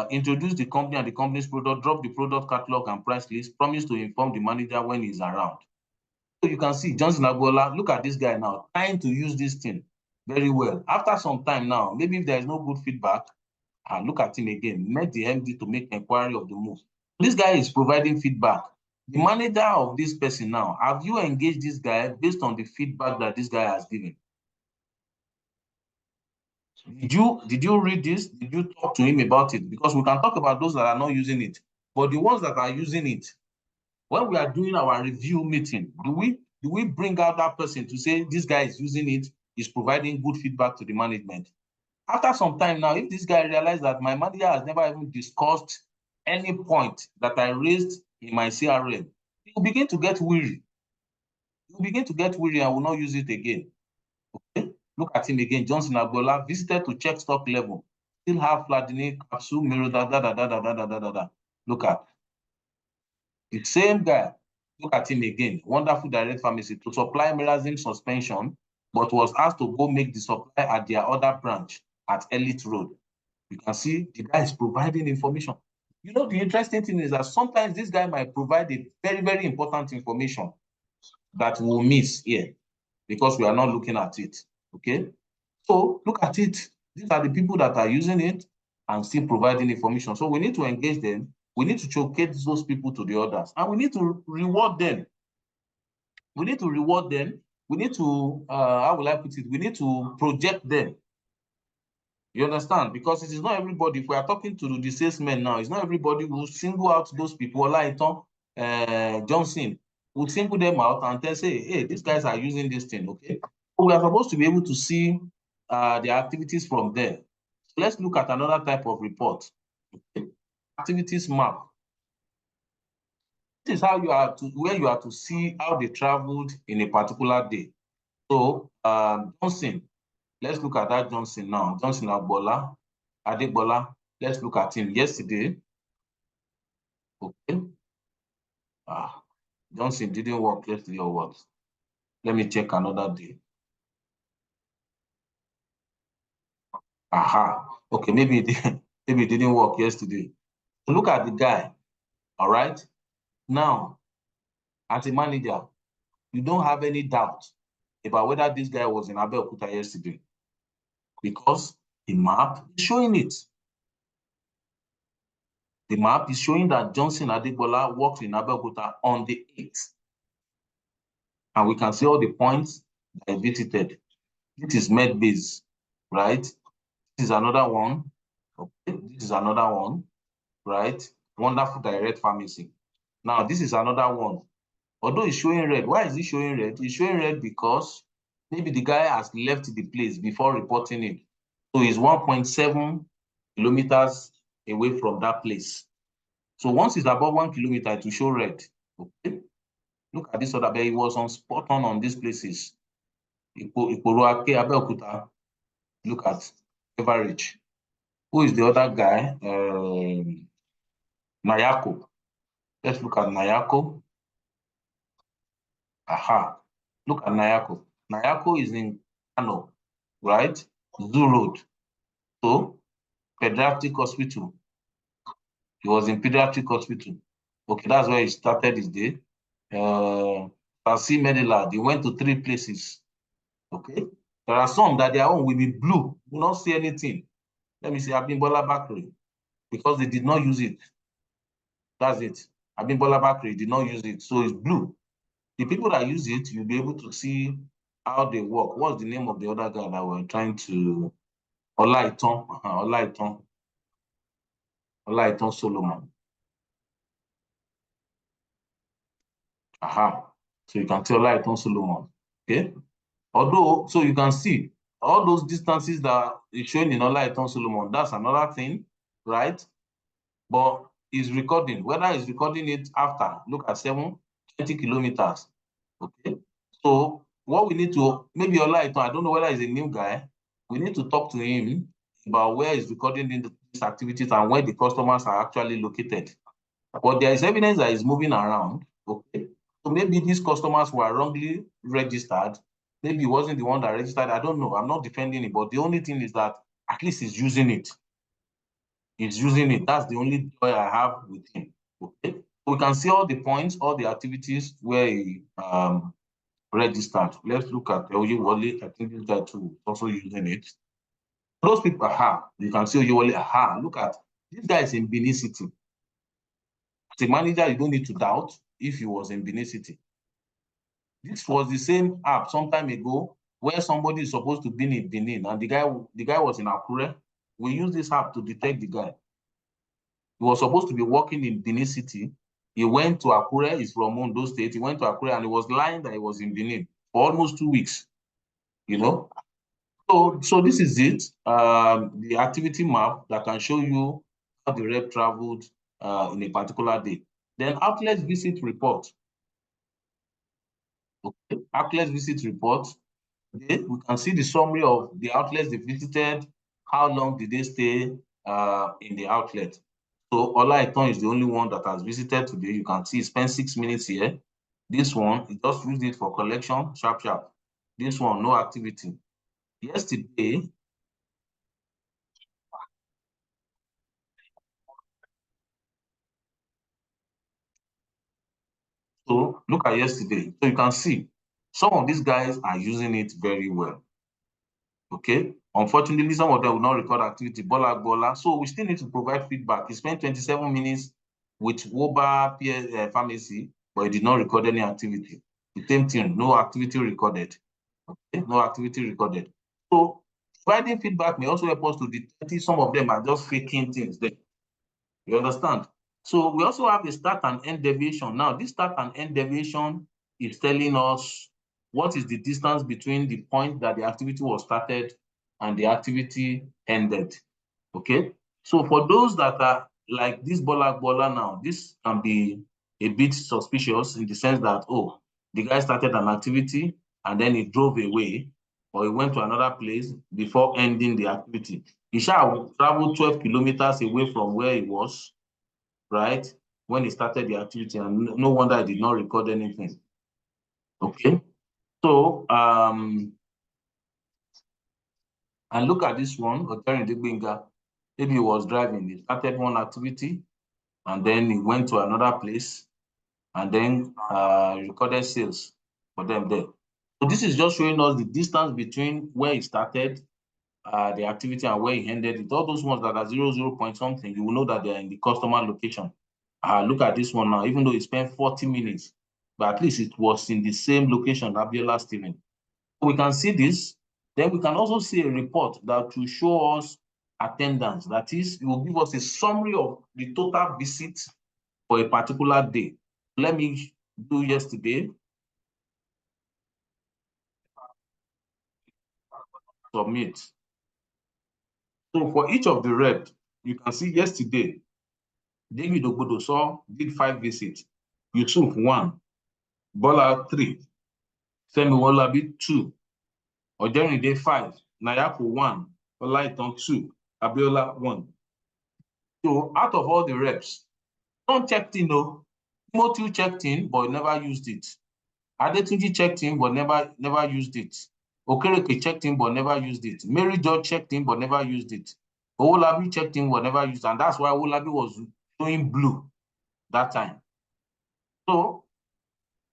introduced the company and the company's product, dropped the product catalog and price list, promised to inform the manager when he's around. So you can see Johnson Adebola, look at this guy now, trying to use this thing very well. After some time now, maybe if there is no good feedback, look at him again, met the MD to make inquiry of the move. This guy is providing feedback. The manager of this person now, have you engaged this guy based on the feedback that this guy has given? Did you read this? Did you talk to him about it? Because we can talk about those that are not using it, but the ones that are using it, when we are doing our review meeting, do we bring out that person to say this guy is using it, is providing good feedback to the management? After some time now, if this guy realizes that my manager has never even discussed any point that I raised in my CRM, he will begin to get weary. He will begin to get weary and will not use it again. Okay? Look at him again. Johnson Agbola visited to check stock level. Still have Fladini, capsule, mirror, Look at the same guy. Look at him again. Wonderful direct pharmacy to supply Mirazim suspension, but was asked to go make the supply at their other branch at Elite Road. You can see the guy is providing information. You know, the interesting thing is that sometimes this guy might provide a very, very important information that we'll miss here because we are not looking at it. Okay. So look at it. These are the people that are using it and still providing information. So we need to engage them. We need to showcase those people to the others, and we need to reward them. We need to reward them. We need to, how will I put it? We need to project them. You understand? Because it is not everybody. If we are talking to the salesmen now, it's not everybody who single out those people, like Johnson, will single them out and then say, hey, these guys are using this thing, okay? So we are supposed to be able to see the activities from there. So let's look at another type of report. Okay? Activities map. This is how you are to, where you are to see how they traveled in a particular day. So Johnson, let's look at that Johnson now. Johnson Adebola. Let's look at him yesterday. Okay. Johnson didn't work yesterday or what? Let me check another day. Okay, maybe it didn't work yesterday. So look at the guy. All right. Now, as a manager, you don't have any doubt about whether this guy was in Abeokuta yesterday because the map is showing it. The map is showing that Johnson Adebola worked in Abeokuta on the 8th. And we can see all the points that I visited. This is Medbase, right? This is another one. Okay, this is another one, right? Wonderful Direct Pharmacy. Now, this is another one. Although it's showing red, why is it showing red? It's showing red because maybe the guy has left the place before reporting it. So he's 1.7 kilometers away from that place. So once it's above 1 kilometer, it will show red. Okay. Look at this other, but he was on spot on these places. Ikoroake, Abeokuta. Look at average. Who is the other guy? Nayako. Let's look at Nayako. Look at Nayako. Nayako is in Kano, right? Zoo Road. So, pediatric hospital. He was in pediatric hospital. Okay, that's where he started his day. Tasi Medela, they went to 3 places. Okay. There are some that their own will be blue, will not see anything. Let me say Abimbola Bakri, because they did not use it. That's it. Abimbola Bakri did not use it, so it's blue. The people that use it, you'll be able to see how they work. What's the name of the other guy that we're trying to? Olaiton. Olaiton Solomon. So you can tell Olaiton Solomon. Okay. Although, so you can see all those distances that is showing in Olaiton Solomon, that's another thing, right? But it's recording, whether it's recording it after, look at 20 kilometers. Okay. So what we need to, maybe Olaiton, I don't know whether he's a new guy, we need to talk to him about where he's recording these activities and where the customers are actually located. But there is evidence that he's moving around. Okay. So maybe these customers were wrongly registered. Maybe he wasn't the one that registered. I don't know. I'm not defending it. But the only thing is that at least he's using it. He's using it. That's the only joy I have with him. Okay. So we can see all the points, all the activities where he registered. Let's look at Oyewole. I think this guy too is also using it. Those people, you can see Oyewole. Look at this guy is in Benin City. As a manager, you don't need to doubt if he was in Benin City. This was the same app some time ago where somebody is supposed to be in Benin and the guy was in Akure. We use this app to detect the guy. He was supposed to be working in Benin City. He went to Akure. He's from Ondo State. He went to Akure and he was lying that he was in Benin for almost 2 weeks. You know, so this is it. The activity map that can show you how the rep traveled in a particular day. Then outlet visit report. Okay, outlet visit report. Okay, we can see the summary of the outlets they visited, how long did they stay in the outlet. So Olaiton is the only one that has visited today. You can see he spent 6 minutes here. This one, he just used it for collection, sharp. This one, no activity. Yesterday, So look at yesterday. So you can see some of these guys are using it very well. Okay. Unfortunately, some of them will not record activity. Bola. So we still need to provide feedback. He spent 27 minutes with Woba Pharmacy, but he did not record any activity. The same thing, no activity recorded. Okay, no activity recorded. So providing feedback may also help us to detect if some of them are just faking things there. You understand? So we also have a start and end deviation. Now, this start and end deviation is telling us what is the distance between the point that the activity was started and the activity ended. Okay? So for those that are like this bola now, this can be a bit suspicious in the sense that, oh, the guy started an activity and then he drove away or he went to another place before ending the activity. He shall travel 12 kilometers away from where he was, right, when he started the activity, and no wonder I did not record anything. Okay, so and look at this one, maybe he was driving, he started one activity, and then he went to another place, and then recorded sales for them there. So this is just showing us the distance between where he started the activity and where he ended it. All those ones that are 0 point something, you will know that they're in the customer location. Look at this one now, even though he spent 40 minutes, but at least it was in the same location, Abiola Stephen. We can see this. Then we can also see a report that will show us attendance. That is, it will give us a summary of the total visits for a particular day. Let me do yesterday. Submit. So for each of the reps, you can see yesterday, David Ogbodoso did 5 visits, Yusuf 1, Bola 3, Femi Wolabi 2, Ojerinde 5, Nayaku 1, Olaitan 2, Abiola 1. So out of all the reps, some checked in though. Timothy checked in but never used it. Adetunji checked in but never used it. Okereke checked in but never used it. Mary George checked in but never used it. Owolabi checked in but never used it, and that's why Owolabi was showing blue that time. So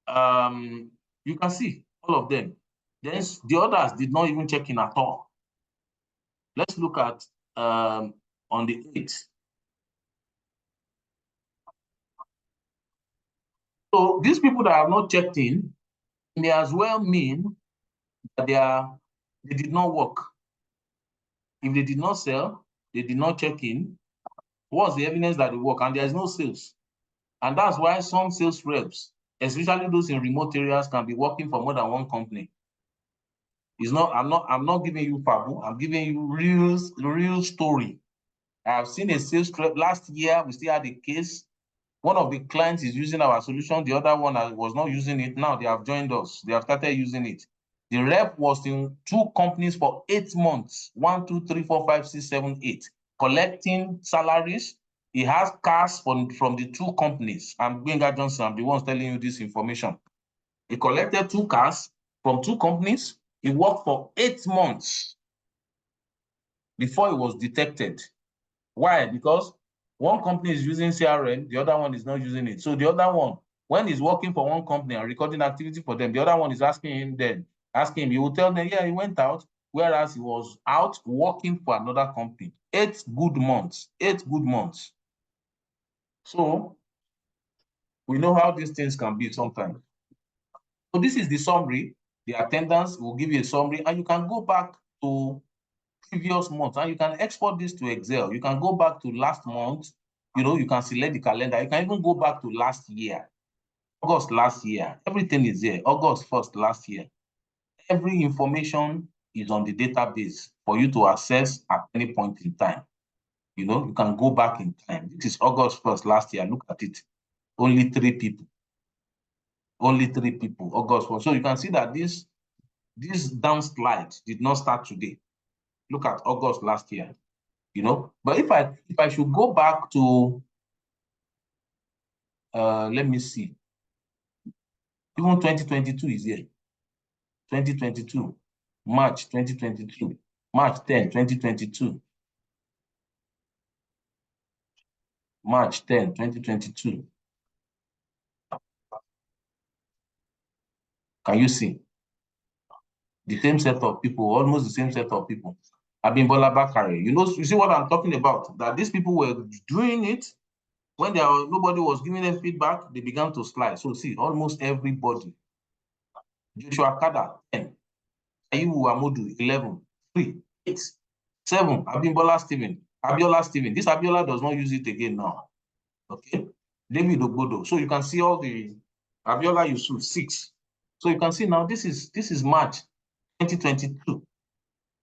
you can see all of them. Then the others did not even check in at all. Let's look at on the 8th. So these people that have not checked in may as well mean that they did not work. If they did not sell, they did not check in, what's the evidence that they work? And there is no sales. And that's why some sales reps, especially those in remote areas, can be working for more than one company. It's not, I'm not giving you fabu, I'm giving you real story. I've seen a sales rep last year. We still had a case. One of the clients is using our solution. The other one was not using it. Now they have joined us. They have started using it. The rep was in 2 companies for 8 months. 1, 2, 3, 4, 5, 6, 7, 8. Collecting salaries. He has cars from the 2 companies. I'm Gbenga Johnson. I'm the one telling you this information. He collected 2 cars from 2 companies. He worked for 8 months before he was detected. Why? Because one company is using CRM, the other one is not using it. So the other one, when he's working for one company and recording activity for them, the other one is asking him, he will tell them, yeah, he went out, whereas he was out working for another company. 8 good months. 8 good months. So we know how these things can be sometimes. So this is the summary. The attendance will give you a summary, and you can go back to previous months, and you can export this to Excel. You can go back to last month. You can select the calendar. You can even go back to last year, August last year. Everything is there. August 1st last year. Every information is on the database for you to access at any point in time. You can go back in time. This is August 1st last year. Look at it. Only 3 people. Only 3 people. August 1st. So you can see that this downslide did not start today. Look at August last year. But if I should go back to let me see, even 2022 is here. 2022, March 2022, March 10, 2022, March 10, 2022. Can you see? The same set of people, almost the same set of people. Abimbola Bakare. You see what I'm talking about? That these people were doing it when nobody was giving them feedback, they began to slide. So see, almost everybody. Joshua Kada, 10. Ayiwu Amodu, 11. 3, 8, 7. Abimbola Stephen. Abiola Stephen. This Abiola does not use it again now. Okay? David Ogbodo. So you can see all the Abiola Yusuf, 6. So you can see now this is March 2022.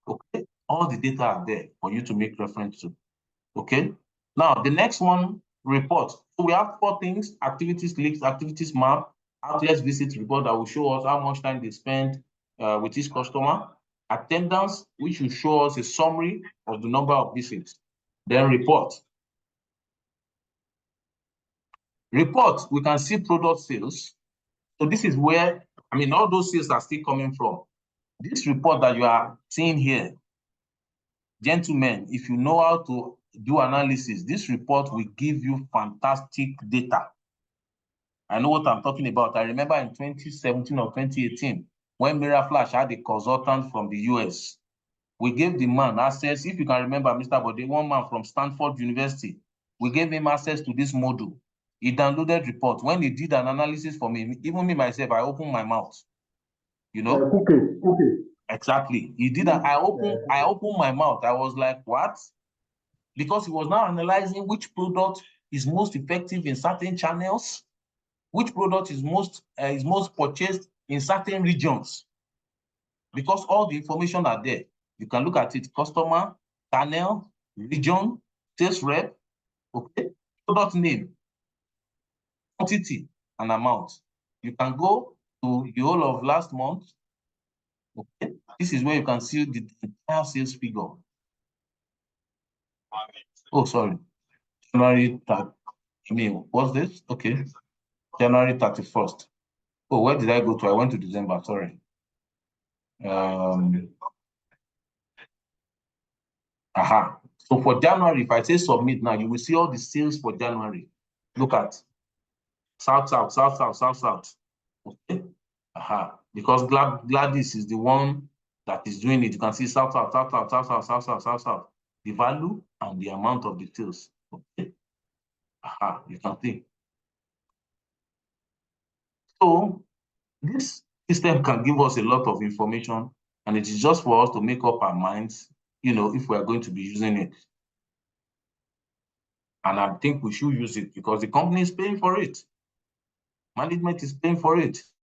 Okay? All the data are there for you to make reference to. Okay? Now the next one, report. So we have 4 things: activities list, activities map, outlets visit report that will show us how much time they spend with each customer, attendance, which will show us a summary of the number of visits, then report. Report, we can see product sales. So this is where, all those sales are still coming from. This report that you are seeing here, gentlemen, if you know how to do analysis, this report will give you fantastic data. I know what I'm talking about. I remember in 2017 or 2018, when Miraflash had a consultant from the US, we gave the man access. If you can remember, Mr. Bode, one man from Stanford University, we gave him access to this module. He downloaded report. When he did an analysis for me, even me myself, I opened my mouth. Okay. Exactly. He did that. I opened my mouth. I was like, what? Because he was now analyzing which product is most effective in certain channels, which product is most purchased in certain regions. Because all the information are there. You can look at it: customer, channel, region, sales rep, okay, product name, quantity, and amount. You can go to the whole of last month. Okay, this is where you can see the entire sales figure. Oh, sorry. January 30. What's this? Okay. January 31st. Oh, where did I go to? I went to December, sorry. So for January, if I say submit now, you will see all the sales for January. Look at South. Okay. Because Gladys is the one that is doing it. You can see South. The value and the amount of the sales. Okay. You can see. So this system can give us a lot of information, and it is just for us to make up our minds, if we are going to be using it. And I think we should use it because the company is paying for it. Management is paying for it.